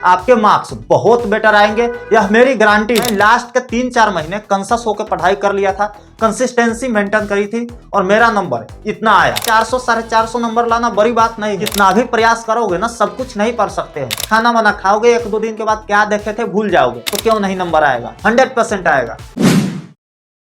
आपके मार्क्स बहुत बेटर आएंगे, यह मेरी गारंटी है। लास्ट के 3-4 महीने कंसस होकर पढ़ाई कर लिया था, कंसिस्टेंसी मेंटेन करी थी और मेरा नंबर इतना आया। 400 450 नंबर लाना बड़ी बात नहीं, जितना भी प्रयास करोगे ना सब कुछ नहीं पढ़ सकते हो। खाना वाना खाओगे 1-2 दिन के बाद क्या देखे थे भूल जाओगे, तो क्यों नहीं नंबर आएगा, 100% आएगा।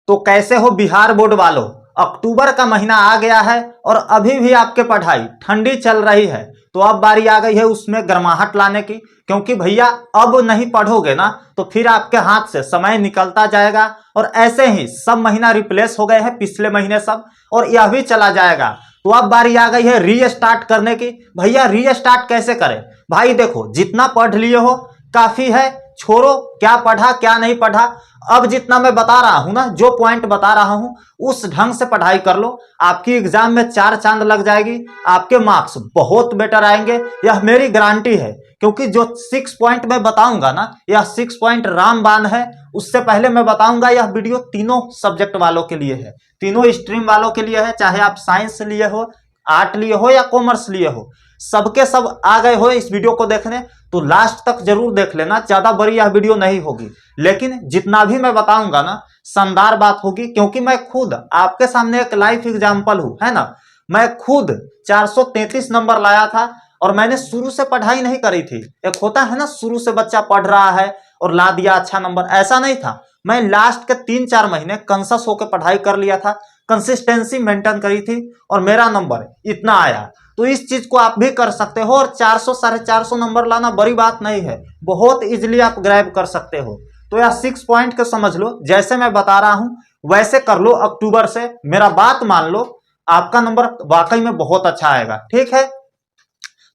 तो कैसे हो बिहार बोर्ड वालों, अक्टूबर का महीना आ गया है और अभी भी आपके पढ़ाई ठंडी चल रही है। तो अब बारी आ गई है उसमें गर्माहट लाने की, क्योंकि भैया अब नहीं पढ़ोगे ना तो फिर आपके हाथ से समय निकलता जाएगा और ऐसे ही सब महीना रिप्लेस हो गए हैं पिछले महीने सब, और यह भी चला जाएगा। तो अब बारी आ गई है रीस्टार्ट करने की। भैया रीस्टार्ट कैसे करें? भाई देखो, जितना पढ़ लिए हो काफी है, छोड़ो क्या पढ़ा क्या नहीं पढ़ा। अब जितना मैं बता रहा हूं ना, जो पॉइंट बता रहा हूं उस ढंग से पढ़ाई कर लो, आपकी एग्जाम में 4 चांद लग जाएगी, आपके मार्क्स बहुत बेटर आएंगे, यह मेरी गारंटी है। क्योंकि जो 6 पॉइंट मैं बताऊंगा ना, यह 6 पॉइंट रामबाण है। उससे पहले मैं बताऊंगा यह वीडियो तीनों सब्जेक्ट वालों के लिए है, तीनों स्ट्रीम वालों के लिए है, चाहे आप साइंस लिए हो, आर्ट लिए हो या कॉमर्स लिए हो, सबके सब आ गए हो इस वीडियो को देखने। तो लास्ट तक जरूर देख लेना, ज्यादा बड़ी यह वीडियो नहीं होगी, लेकिन जितना भी मैं बताऊंगा ना शानदार बात होगी। क्योंकि मैं खुद आपके सामने एक लाइव एग्जांपल हूं, है ना। मैं खुद 433 नंबर लाया था और मैंने शुरू से पढ़ाई नहीं करी थी। एक होता है ना, शुरू से बच्चा पढ़ रहा है और ला दिया अच्छा नंबर, ऐसा नहीं था। मैं लास्ट के 3-4 महीने कंसस होकर पढ़ाई कर लिया था, कंसिस्टेंसी मेंटेन करी थी और मेरा नंबर इतना आया। तो इस चीज को आप भी कर सकते हो और 400 450 नंबर लाना बड़ी बात नहीं है, बहुत इजीली आप ग्रैब कर सकते हो। तो यह 6 पॉइंट को समझ लो, जैसे मैं बता रहा हूं वैसे कर लो। अक्टूबर से मेरा बात मान लो, आपका नंबर वाकई में बहुत अच्छा आएगा, ठीक है।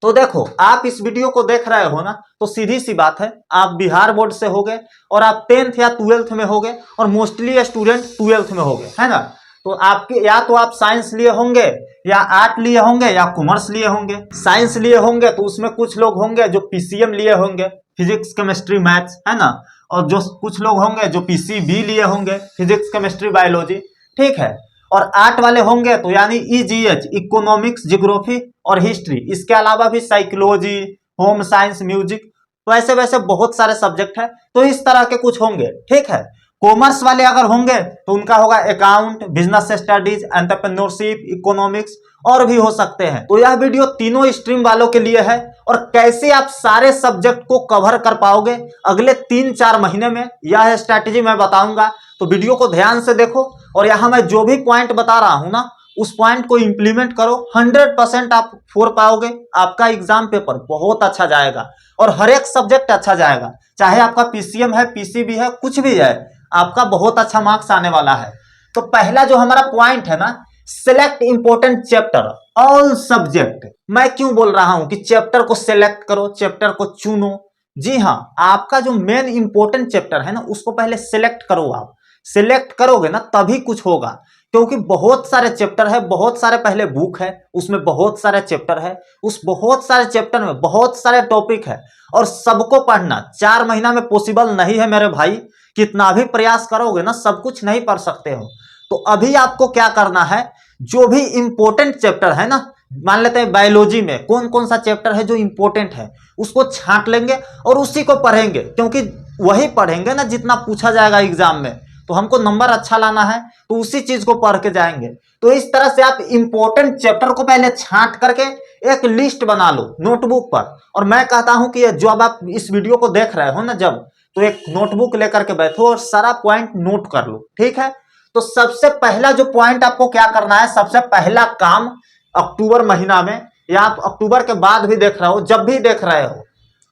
तो देखो, आप इस वीडियो को देख रहे हो ना, तो सीधी सी बात है, आप बिहार बोर्ड से होगे और आप 10th या 12th में होगे और मोस्टली स्टूडेंट 12th में होगे, है ना। तो आपके या तो आप साइंस लिए होंगे या आर्ट लिए होंगे या कॉमर्स लिए होंगे। साइंस लिए होंगे तो उसमें कुछ लोग होंगे जो पीसीएम लिए होंगे, फिजिक्स केमिस्ट्री मैथ्स, है ना। और जो कुछ लोग होंगे जो पीसीबी लिए होंगे, फिजिक्स केमिस्ट्री बायोलॉजी, ठीक है। और आर्ट वाले होंगे तो यानी ईजीएच, इकोनॉमिक्स, जियोग्राफी और हिस्ट्री। इसके अलावा भी साइकोलॉजी, होम साइंस, म्यूजिक, वैसे वैसे बहुत सारे सब्जेक्ट है। तो इस तरह के कुछ होंगे, ठीक है। कॉमर्स वाले अगर होंगे तो उनका होगा account, business studies, entrepreneurship, economics और भी हो सकते हैं। तो यह वीडियो तीनों स्ट्रीम वालों के लिए है और कैसे आप सारे सब्जेक्ट को कवर कर पाओगे अगले 3-4 महीने में, यह स्ट्रैटेजी मैं बताऊंगा। तो वीडियो को ध्यान से देखो और यहां मैं जो भी पॉइंट बता रहा हूं ना, उस पॉइंट को इंप्लीमेंट करो, 100% आप फोड़ पाओगे। आपका एग्जाम पेपर बहुत अच्छा जाएगा और हर एक सब्जेक्ट अच्छा जाएगा, चाहे आपका पीसीएम है, पीसीबी है, कुछ भी है, आपका बहुत अच्छा मार्क्स आने वाला है। तो पहला जो हमारा पॉइंट है ना, select important chapter all subject. मैं क्यों बोल रहा हूं कि चैप्टर को सिलेक्ट करो, चैप्टर को चुनो? जी हां, आपका जो मेन इंपोर्टेंट चैप्टर है ना, उसको पहले सिलेक्ट करो। आप सिलेक्ट करोगे ना तभी कुछ होगा, क्योंकि बहुत सारे चैप्टर है, बहुत सारे पहले बुक है, उसमें बहुत सारे चैप्टर है, उस बहुत सारे चैप्टर में बहुत सारे टॉपिक है और सबको पढ़ना 4 महीना में पॉसिबल नहीं है मेरे भाई। कितना भी प्रयास करोगे ना सब कुछ नहीं पढ़ सकते हो। तो अभी आपको क्या करना है, जो भी इंपोर्टेंट चैप्टर है ना, मान लेते हैं बायोलॉजी में कौन कौन सा चैप्टर है जो इंपोर्टेंट है, उसको छांट लेंगे और उसी को पढ़ेंगे, क्योंकि वही पढ़ेंगे ना जितना पूछा जाएगा एग्जाम में। तो हमको नंबर अच्छा लाना है तो उसी चीज को पढ़ के जाएंगे। तो इस तरह से आप इंपोर्टेंट चैप्टर को पहले छांट करके एक लिस्ट बना लो नोटबुक पर। और मैं कहता हूं कि जब आप इस वीडियो को देख रहे हो ना, जब तो एक नोटबुक लेकर के बैठो और सारा पॉइंट नोट कर लो, ठीक है। तो सबसे पहला जो पॉइंट आपको क्या करना है, सबसे पहला काम अक्टूबर महीना में, या आप अक्टूबर के बाद भी देख रहे हो, जब भी देख रहे हो,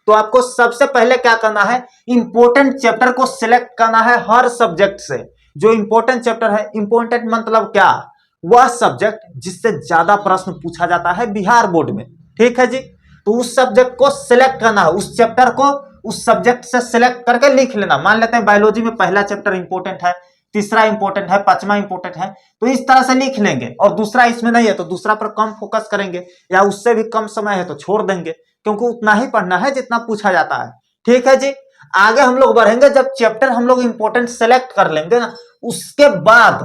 तो आपको सबसे पहले क्या करना है, इंपोर्टेंट चैप्टर को सिलेक्ट करना है हर सब्जेक्ट से। जो इंपोर्टेंट चैप्टर है, इंपोर्टेंट मतलब क्या, वह सब्जेक्ट जिससे ज्यादा प्रश्न पूछा जाता है बिहार बोर्ड में, ठीक है जी। तो उस सब्जेक्ट को सिलेक्ट करना है, उस चैप्टर को उस सब्जेक्ट से सिलेक्ट करके लिख लेना। मान लेते हैं बायोलॉजी में पहला चैप्टर इंपोर्टेंट है, तीसरा इंपोर्टेंट है, पांचवा इंपोर्टेंट है, तो इस तरह से लिख लेंगे। और दूसरा इसमें नहीं है तो दूसरा पर कम फोकस करेंगे, या उससे भी कम समय है तो छोड़ देंगे, क्योंकि उतना ही पढ़ना है जितना पूछा जाता है, ठीक है जी। आगे हम लोग बढ़ेंगे, जब चैप्टर हम लोग इंपोर्टेंट सेलेक्ट कर लेंगे ना, उसके बाद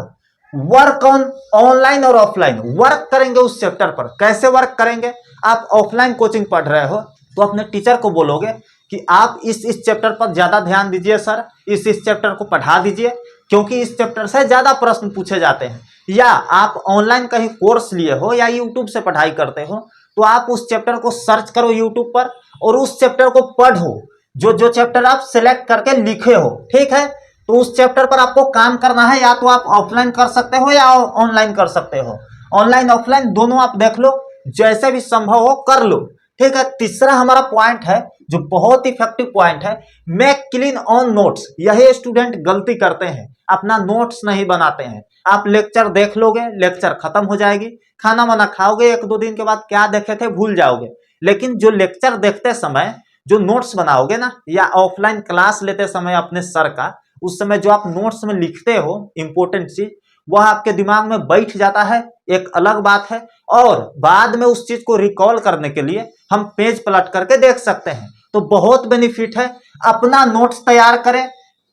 वर्क ऑन ऑनलाइन और ऑफलाइन वर्क करेंगे उस चैप्टर पर। कैसे वर्क करेंगे, आप ऑफलाइन कोचिंग पढ़ रहे हो तो अपने टीचर को बोलोगे कि आप इस चैप्टर पर ज्यादा ध्यान दीजिए सर, इस चैप्टर को पढ़ा दीजिए, क्योंकि इस चैप्टर से ज्यादा प्रश्न पूछे जाते हैं। या आप ऑनलाइन कहीं कोर्स लिए हो या यूट्यूब से पढ़ाई करते हो, तो आप उस चैप्टर को सर्च करो यूट्यूब पर और उस चैप्टर को पढ़ो, जो चैप्टर आप सिलेक्ट करके लिखे हो, ठीक है। तो उस चैप्टर पर आपको काम करना है, या तो आप ऑफलाइन कर सकते हो या ऑनलाइन कर सकते हो, ऑनलाइन ऑफलाइन दोनों आप देख लो, जैसे भी संभव हो कर लो, ठीक है। तीसरा हमारा पॉइंट है जो बहुत इफेक्टिव पॉइंट है, मेक क्लीन ऑन नोट्स। यही स्टूडेंट गलती करते हैं, अपना नोट्स नहीं बनाते हैं। आप लेक्चर देख लोगे, लेक्चर खत्म हो जाएगी, खाना वाना खाओगे, 1-2 दिन के बाद क्या देखे थे भूल जाओगे। लेकिन जो लेक्चर देखते समय जो नोट्स बनाओगे ना, या ऑफलाइन क्लास लेते समय अपने सर का, उस समय जो आप नोट्स में लिखते हो इंपॉर्टेंट चीज, वह आपके दिमाग में बैठ जाता है, एक अलग बात है। और बाद में उस चीज को रिकॉल करने के लिए हम पेज पलट करके देख सकते हैं, तो बहुत बेनिफिट है। अपना नोट्स तैयार करें,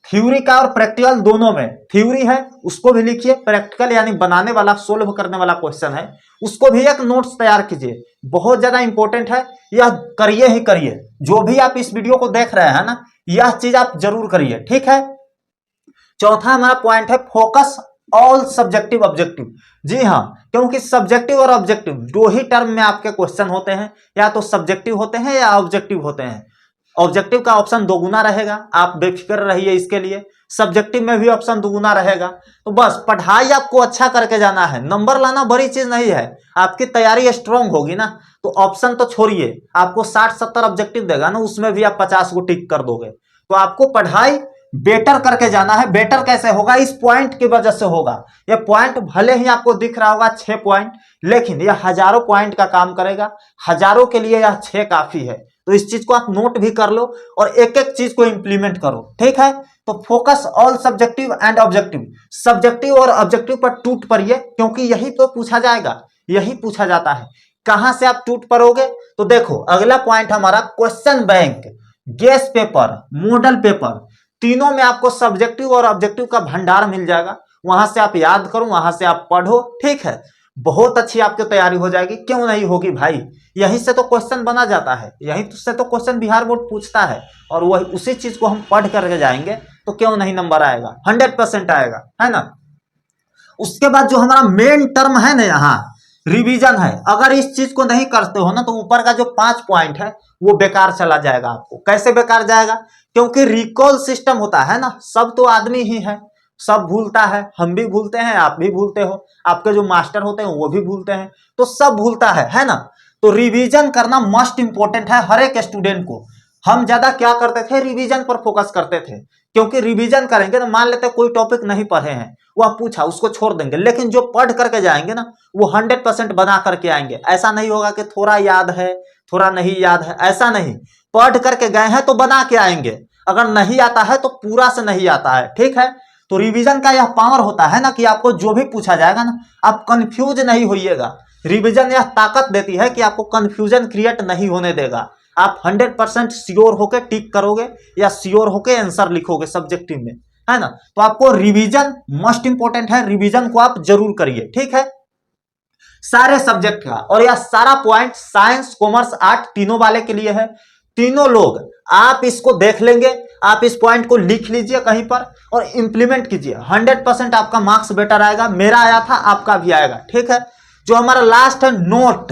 थ्योरी का और प्रैक्टिकल दोनों में। थ्योरी है उसको भी लिखिए, प्रैक्टिकल यानी बनाने वाला, सोल्व करने वाला क्वेश्चन है, उसको भी एक नोट्स तैयार कीजिए, बहुत ज्यादा इंपॉर्टेंट है। यह करिए ही करिए, जो भी आप इस वीडियो को देख रहे हैं ना, यह चीज आप जरूर करिए, ठीक है। चौथा हमारा पॉइंट है फोकस ऑल सब्जेक्टिव ऑब्जेक्टिव। जी हाँ, क्योंकि सब्जेक्टिव और ऑब्जेक्टिव दो ही टर्म में आपके क्वेश्चन होते हैं, या तो सब्जेक्टिव होते हैं या ऑब्जेक्टिव होते हैं। ऑब्जेक्टिव का ऑप्शन दोगुना रहेगा, आप बेफिक्र रहिए इसके लिए। सब्जेक्टिव में भी ऑप्शन दोगुना रहेगा। तो बस पढ़ाई आपको अच्छा करके जाना है, नंबर लाना बड़ी चीज नहीं है। आपकी तैयारी स्ट्रांग होगी ना, तो ऑप्शन तो छोड़िए, आपको 60-70 ऑब्जेक्टिव देगा ना, उसमें भी आप 50 को टिक कर दोगे। तो आपको पढ़ाई बेटर करके जाना है। बेटर कैसे होगा? इस पॉइंट की वजह से होगा। यह पॉइंट भले ही आपको दिख रहा होगा 6 पॉइंट, लेकिन यह हजारों पॉइंट का काम करेगा। हजारों के लिए यह 6 काफी है। तो इस चीज को आप नोट भी कर लो और एक एक चीज को इंप्लीमेंट करो, ठीक है। तो focus all subjective and objective, subjective और ऑब्जेक्टिव पर टूट पड़िए, क्योंकि यही तो पूछा जाएगा, यही पूछा जाता है। कहां से आप टूट पड़ोगे? तो देखो, अगला पॉइंट हमारा question bank, guess paper, model paper, तीनों में आपको सब्जेक्टिव और ऑब्जेक्टिव का भंडार मिल जाएगा। वहां से आप याद करो, वहां से आप पढ़ो, ठीक है। बहुत अच्छी आपकी तैयारी हो जाएगी। क्यों नहीं होगी भाई? यहीं से तो क्वेश्चन बना जाता है, यहीं से तो क्वेश्चन बिहार बोर्ड पूछता है, और वही उसी चीज को हम पढ़ करके जाएंगे तो क्यों नहीं नंबर आएगा, 100% आएगा, है ना। उसके बाद जो हमारा मेन टर्म है ना, यहाँ रिवीजन है। अगर इस चीज को नहीं करते हो ना, तो ऊपर का जो 5 पॉइंट है वो बेकार चला जाएगा आपको। कैसे बेकार जाएगा? क्योंकि रिकॉल सिस्टम होता है ना, सब तो आदमी ही है, सब भूलता है, हम भी भूलते हैं, आप भी भूलते हो, आपके जो मास्टर होते हैं वो भी भूलते हैं, तो सब भूलता है ना। तो रिवीजन करना मस्ट इंपॉर्टेंट है हर एक स्टूडेंट को। हम ज्यादा क्या करते थे, रिवीजन पर फोकस करते थे, क्योंकि रिवीजन करेंगे ना, मान लेते कोई टॉपिक नहीं पढ़े हैं, वह पूछा उसको छोड़ देंगे, लेकिन जो पढ़ करके जाएंगे ना, वो 100% बना करके आएंगे। ऐसा नहीं होगा कि थोड़ा याद है थोड़ा नहीं याद है, ऐसा नहीं। पढ़ करके गए हैं तो बना के आएंगे, अगर नहीं आता है तो पूरा से नहीं आता है, ठीक है। तो रिवीजन का यह पावर होता है ना, कि आपको जो भी पूछा जाएगा ना, आप कंफ्यूज नहीं होइएगा। रिवीजन यह ताकत देती है कि आपको कंफ्यूजन क्रिएट नहीं होने देगा। आप 100% श्योर होके टिक करोगे या श्योर होके आंसर लिखोगे सब्जेक्टिव में, है ना। तो आपको रिवीजन मस्ट इंपॉर्टेंट है, रिवीजन को आप जरूर करिए, ठीक है, सारे सब्जेक्ट का। और यह सारा पॉइंट साइंस, कॉमर्स, आर्ट तीनों वाले के लिए है। तीनों लोग आप इसको देख लेंगे, आप इस पॉइंट को लिख लीजिए कहीं पर और इंप्लीमेंट कीजिए, 100% आपका मार्क्स बेटर आएगा। मेरा आया था, आपका भी आएगा, ठीक है। जो हमारा लास्ट है नोट,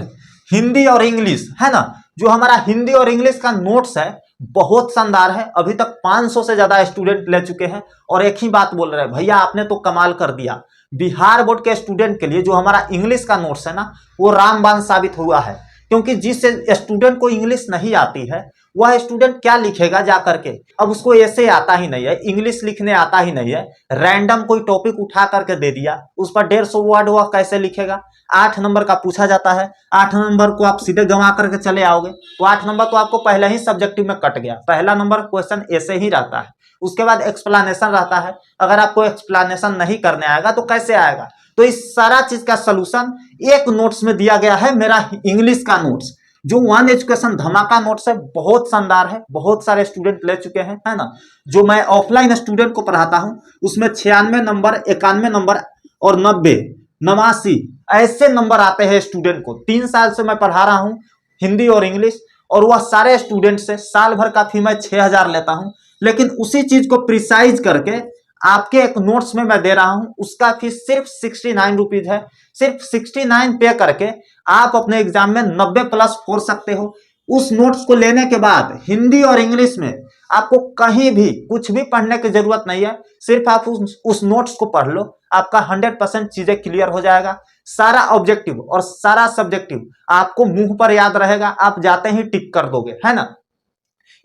हिंदी और इंग्लिश, है ना। जो हमारा हिंदी और इंग्लिश का नोट्स है बहुत शानदार है। अभी तक 500 से ज्यादा स्टूडेंट ले चुके हैं, और एक ही बात बोल रहे हैं, भैया आपने तो कमाल कर दिया। बिहार बोर्ड के स्टूडेंट के लिए जो हमारा इंग्लिश का नोट्स है ना, वो रामबाण साबित हुआ है। क्योंकि जिस स्टूडेंट को इंग्लिश नहीं आती है, वह स्टूडेंट क्या लिखेगा जा करके? अब उसको ऐसे आता ही नहीं है, इंग्लिश लिखने आता ही नहीं है, रैंडम कोई टॉपिक उठा करके दे दिया, उस पर 150 वर्ड वह कैसे लिखेगा? 8 नंबर का पूछा जाता है, 8 नंबर को आप सीधे गंवा करके चले आओगे, तो 8 नंबर तो आपको पहले ही सब्जेक्टिव में कट गया। पहला नंबर क्वेश्चन ऐसे ही रहता है, उसके बाद एक्सप्लेनेशन रहता है। अगर आपको एक्सप्लेनेशन नहीं करने आएगा तो कैसे आएगा? तो इस सारा चीज का सलूशन एक नोट्स में दिया गया है, मेरा इंग्लिश का नोट्स, जो वन एजुकेशन धमाका नोट्स है, बहुत शानदार है, बहुत सारे स्टूडेंट ले चुके हैं, है ना। जो मैं ऑफलाइन स्टूडेंट को पढ़ाता हूं, उसमें 96 नंबर, 91 नंबर और 90, 89 ऐसे नंबर आते हैं स्टूडेंट को। 3 साल से मैं पढ़ा रहा हूं हिंदी और इंग्लिश, और वह सारे स्टूडेंट से साल भर का फी मैं 6,000 लेता हूं, लेकिन उसी चीज को प्रिसाइज करके आपके एक नोट्स में मैं दे रहा हूं, उसका फीस सिर्फ 69 रुपीज है। सिर्फ 69 पे करके आप अपने एग्जाम में 90 प्लस फोड़ सकते हो। उस नोट्स को लेने के बाद हिंदी और इंग्लिश में आपको कहीं भी कुछ भी पढ़ने की जरूरत नहीं है, सिर्फ आप उस नोट्स को पढ़ लो, आपका 100% चीजें क्लियर हो जाएगा। सारा ऑब्जेक्टिव और सारा सब्जेक्टिव आपको मुंह पर याद रहेगा, आप जाते ही टिक कर दोगे, है ना।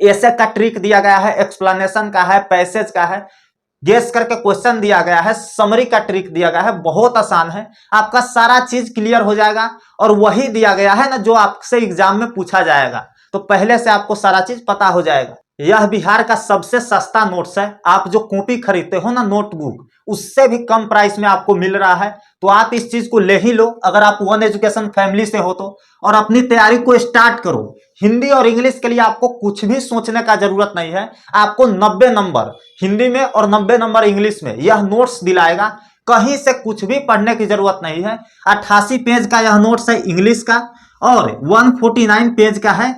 ऐसे का ट्रिक दिया गया है, एक्सप्लेनेशन का है, पैसेज का है, गेस करके क्वेश्चन दिया गया है, समरी का ट्रिक दिया गया है, बहुत आसान है, आपका सारा चीज क्लियर हो जाएगा। और वही दिया गया है ना जो आपसे एग्जाम में पूछा जाएगा, तो पहले से आपको सारा चीज पता हो जाएगा। यह बिहार का सबसे सस्ता नोट्स है। आप जो कॉपी खरीदते हो ना नोटबुक, उससे भी कम प्राइस में आपको मिल रहा है, तो आप इस चीज को ले ही लो अगर आप वन एजुकेशन फैमिली से हो तो, और अपनी तैयारी को स्टार्ट करो। हिंदी और इंग्लिश के लिए आपको कुछ भी सोचने का जरूरत नहीं है। आपको 90 नंबर हिंदी में और 90 नंबर इंग्लिश में यह नोट्स दिलाएगा, कहीं से कुछ भी पढ़ने की जरूरत नहीं है। 88 पेज का यह नोट्स है इंग्लिश का, और 149 पेज का है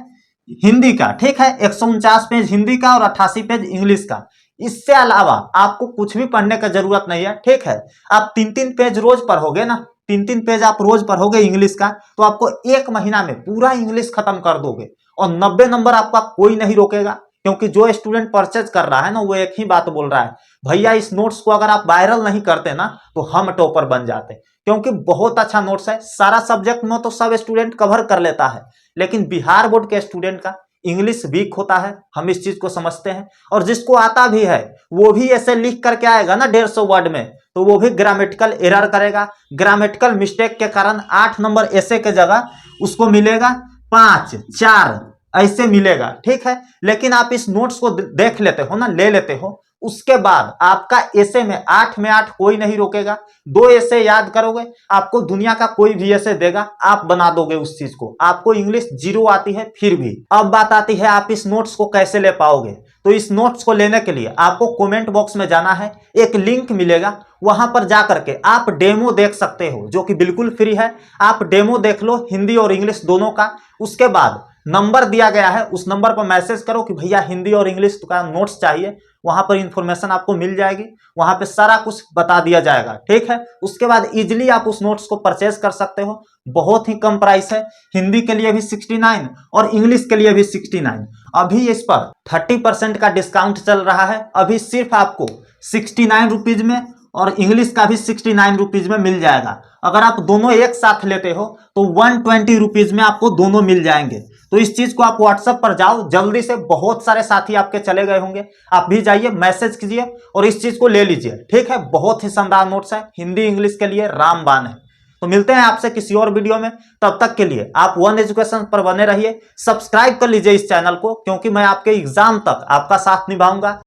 हिंदी का, ठीक है। 149 पेज हिंदी का और 88 पेज इंग्लिश का। इससे अलावा आपको कुछ भी पढ़ने का जरूरत नहीं है, ठीक है। आप 3-3 पेज रोज पढ़ोगे ना, 3-3 पेज आप रोज पढ़ोगे इंग्लिश का, तो आपको 1 महीना में पूरा इंग्लिश खत्म कर दोगे, और 90 नंबर आपका कोई नहीं रोकेगा। क्योंकि जो स्टूडेंट परचेज कर रहा है ना, वो एक ही बात बोल रहा है, भैया इस नोट्स को अगर आप वायरल नहीं करते ना तो हम टॉपर बन जाते। क्योंकि बहुत अच्छा नोट्स है, सारा सब्जेक्ट में तो सब स्टूडेंट कवर कर लेता है, लेकिन बिहार बोर्ड के स्टूडेंट का इंग्लिश वीक होता है, हम इस चीज को समझते हैं। और जिसको आता भी है वो भी ऐसे लिख करके आएगा ना 150 वर्ड में, तो वो भी ग्रामेटिकल एरर करेगा। ग्रामेटिकल मिस्टेक के कारण 8 नंबर ऐसे के जगह उसको मिलेगा 5, 4 ऐसे मिलेगा, ठीक है। लेकिन आप इस नोट्स को देख लेते हो ना, ले लेते हो, उसके बाद आपका ऐसे में 8 में 8 कोई नहीं रोकेगा। 2 ऐसे याद करोगे, आपको दुनिया का कोई भी ऐसे देगा, आप बना दोगे उस चीज को। आपको इंग्लिश 0 आती है फिर भी। अब बात आती है आप इस नोट्स को कैसे ले पाओगे। तो इस नोट्स को लेने के लिए आपको कमेंट बॉक्स में जाना है, एक लिंक मिलेगा, वहां पर जाकर के आप डेमो देख सकते हो, जो कि बिल्कुल फ्री है। आप डेमो देख लो हिंदी और इंग्लिश दोनों का। उसके बाद नंबर दिया गया है, उस नंबर पर मैसेज करो कि भैया हिंदी और इंग्लिश का नोट्स चाहिए, वहां पर इंफॉर्मेशन आपको मिल जाएगी, वहां पे सारा कुछ बता दिया जाएगा, ठीक है। उसके बाद इजिली आप उस नोट्स को परचेज कर सकते हो, बहुत ही कम प्राइस है। हिंदी के लिए भी 69 और इंग्लिश के लिए भी 69। अभी इस पर 30% का डिस्काउंट चल रहा है। अभी सिर्फ आपको 69 रुपीज में और इंग्लिश का भी 69 रुपीज में मिल जाएगा। अगर आप दोनों एक साथ लेते हो तो 120 रुपीज में आपको दोनों मिल जाएंगे। तो इस चीज को आप व्हाट्सएप पर जाओ जल्दी से, बहुत सारे साथी आपके चले गए होंगे, आप भी जाइए, मैसेज कीजिए और इस चीज को ले लीजिए, ठीक है। बहुत ही शानदार नोट्स है, हिंदी इंग्लिश के लिए रामबाण है। तो मिलते हैं आपसे किसी और वीडियो में, तब तक के लिए आप वन एजुकेशन पर बने रहिए। सब्सक्राइब कर लीजिए इस चैनल को, क्योंकि मैं आपके एग्जाम तक आपका साथ निभाऊंगा।